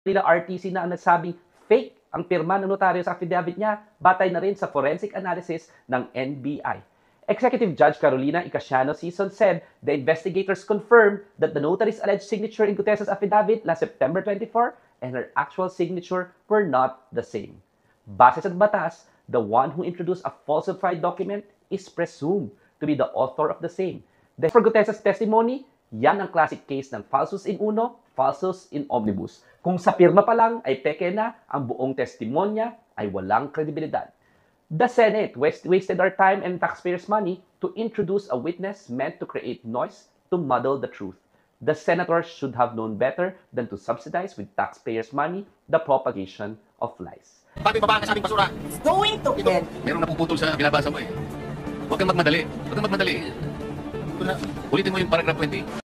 nila RTC na ang nagsabing fake ang pirma ng notaryo sa affidavit niya, batay na rin sa forensic analysis ng NBI. Executive Judge Carolina Icasiano Sison said the investigators confirmed that the notary's alleged signature in Gutierrez's affidavit last September 24 and her actual signature were not the same. Base sa batas, the one who introduced a falsified document is presumed to be the author of the same. For Gutierrez's testimony, yan ang classic case ng falsus in uno, falsus in omnibus. Kung sa pirma pa lang ay peke na, ang buong testimonya ay walang kredibilidad. The Senate wasted our time and taxpayers' money to introduce a witness meant to create noise to muddle the truth. The senators should have known better than to subsidize with taxpayers' money the propagation of lies. Bakit pa ba ang nasabing basura? It's going to end. Meron napuputol sa binabasa mo eh. Huwag kang magmadali. Huwag kang magmadali. Ulitin mo yung paragraph 20.